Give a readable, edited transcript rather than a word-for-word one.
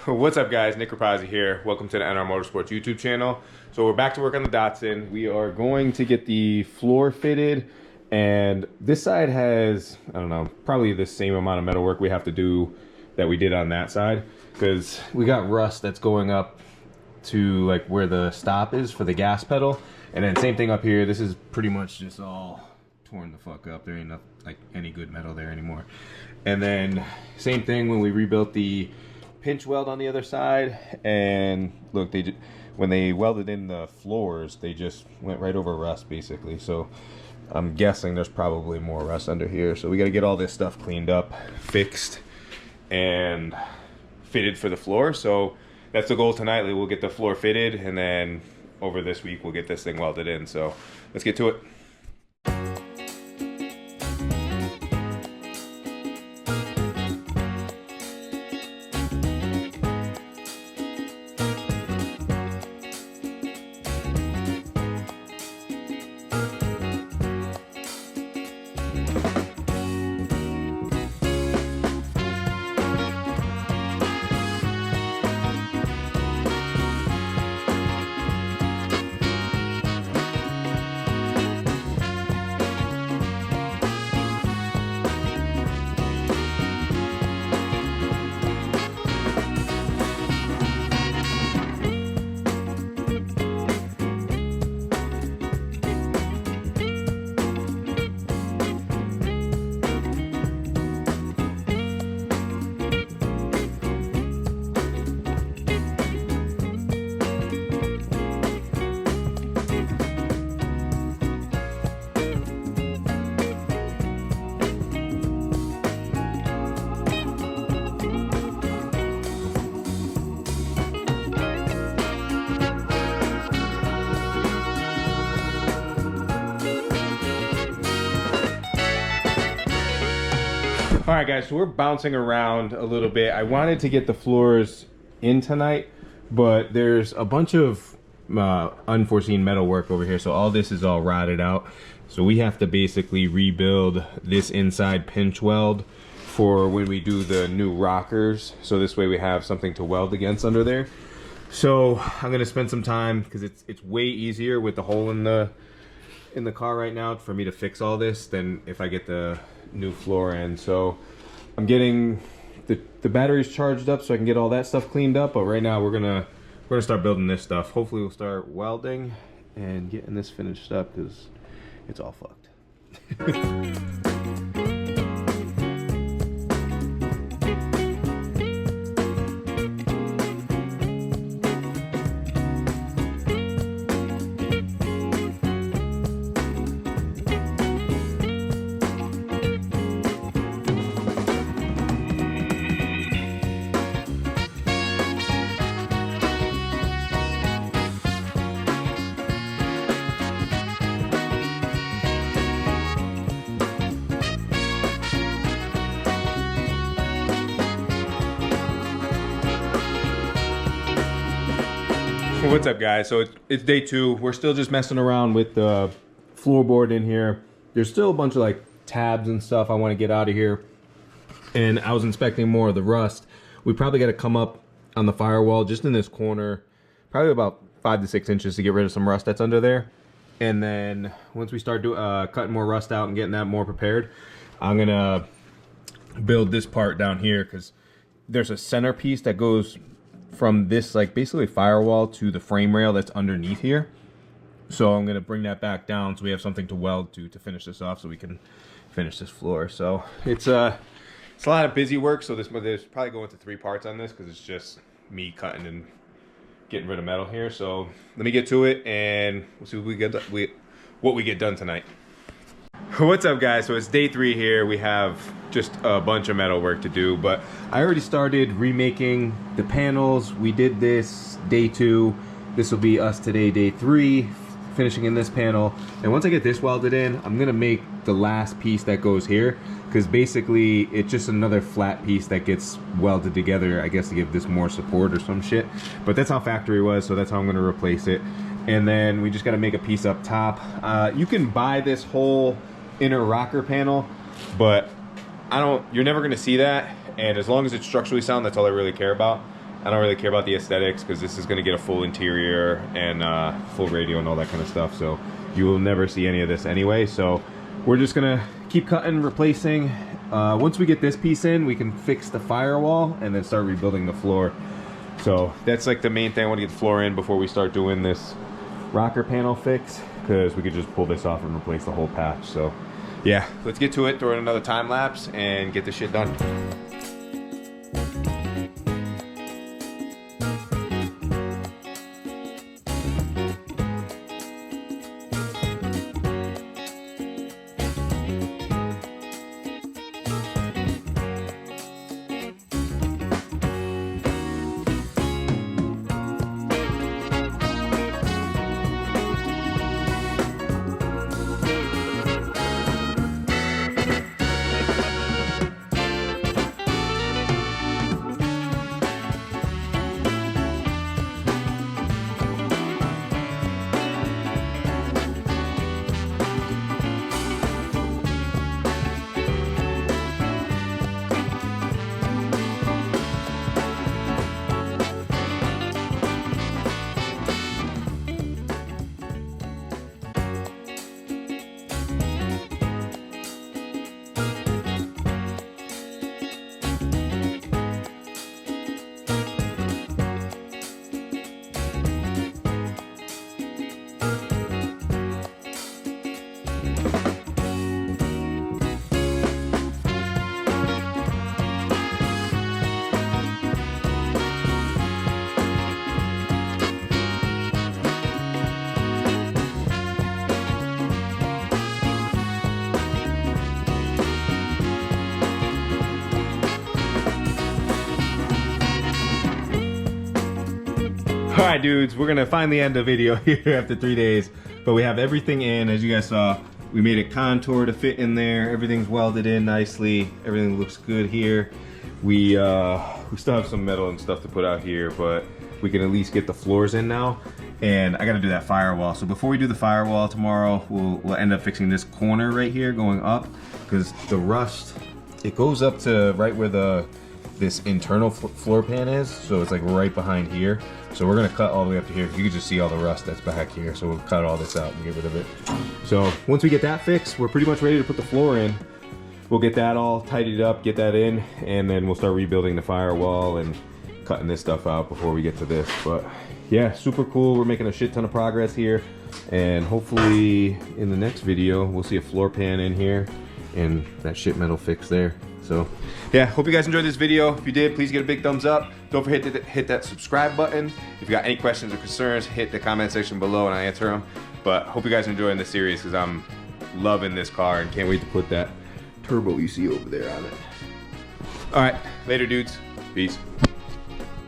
What's up, guys? Nick Rapazzi here. Welcome to the NR Motorsports YouTube channel. So we're back to work on the Datsun. We are going to get the floor fitted, and this side has, I don't know, probably the same amount of metal work we have to do that we did on that side, because we got rust that's going up to like where the stop is for the gas pedal, and then same thing up here. This is pretty much just all torn the fuck up. There ain't like any good metal there anymore. And then same thing when we rebuilt the pinch weld on the other side, and look, when they welded in the floors, they just went right over rust basically. So I'm guessing there's probably more rust under here, so we got to get all this stuff cleaned up, fixed, and fitted for the floor. So that's the goal tonight. We'll get the floor fitted, and then over this week we'll get this thing welded in. So let's get to it. All right, guys, so we're bouncing around a little bit. I wanted to get the floors in tonight, but there's a bunch of unforeseen metal work over here. So all this is all rotted out. So we have to basically rebuild this inside pinch weld for when we do the new rockers. So this way we have something to weld against under there. So I'm gonna spend some time, because it's way easier with the hole in the car right now for me to fix all this than if I get the new floor in. So I'm getting the batteries charged up so I can get all that stuff cleaned up, but right now we're gonna start building this stuff. Hopefully we'll start welding and getting this finished up, because it's all fucked. What's up, guys? So it's day two. We're still just messing around with the floorboard in here. There's still a bunch of like tabs and stuff I want to get out of here, and I was inspecting more of the rust. We probably got to come up on the firewall just in this corner, probably about 5 to 6 inches, to get rid of some rust that's under there. And then once we start cutting more rust out and getting that more prepared, I'm gonna build this part down here, because there's a centerpiece that goes from this like basically firewall to the frame rail that's underneath here. So I'm gonna bring that back down so we have something to weld to finish this off, so we can finish this floor. So it's a lot of busy work. So there's probably going to 3 parts on this, because it's just me cutting and getting rid of metal here. So let me get to it, and we'll see what we get done tonight. What's up, guys? So it's day 3 here. We have just a bunch of metal work to do, but I already started remaking the panels. We did this day 2. This will be us today, day 3, finishing in this panel. And once I get this welded in, I'm gonna make the last piece that goes here, because basically it's just another flat piece that gets welded together, I guess, to give this more support or some shit. But that's how factory was, so that's how I'm gonna replace it. And then we just gotta make a piece up top. You can buy this whole inner rocker panel, but you're never gonna see that. And as long as it's structurally sound, that's all I really care about. I don't really care about the aesthetics because this is going to get a full interior and full radio and all that kind of stuff. So you will never see any of this anyway. So we're just going to keep cutting, replacing. Once we get this piece in, we can fix the firewall and then start rebuilding the floor. So that's like the main thing. I want to get the floor in before we start doing this rocker panel fix, because we could just pull this off and replace the whole patch. So yeah, let's get to it, throw in another time lapse and get this shit done. Alright dudes, we're gonna finally end the video here after 3 days, but we have everything in. As you guys saw, we made a contour to fit in there. Everything's welded in nicely. Everything looks good here. We still have some metal and stuff to put out here, but we can at least get the floors in now. And I gotta do that firewall. So before we do the firewall tomorrow, we'll end up fixing this corner right here going up, because the rust, it goes up to right where this internal floor pan is, so it's like right behind here. So we're gonna cut all the way up to here. You can just see all the rust that's back here, so we'll cut all this out and get rid of it. So once we get that fixed, we're pretty much ready to put the floor in. We'll get that all tidied up, get that in, and then we'll start rebuilding the firewall and cutting this stuff out before we get to this. But yeah, super cool. We're making a shit ton of progress here, and hopefully in the next video we'll see a floor pan in here and that shit metal fix there. So yeah, hope you guys enjoyed this video. If you did, please get a big thumbs up. Don't forget to hit that subscribe button. If you got any questions or concerns, hit the comment section below and I answer them. But hope you guys are enjoying this series, because I'm loving this car and can't wait to put that turbo you see over there on it. All right, later dudes, peace.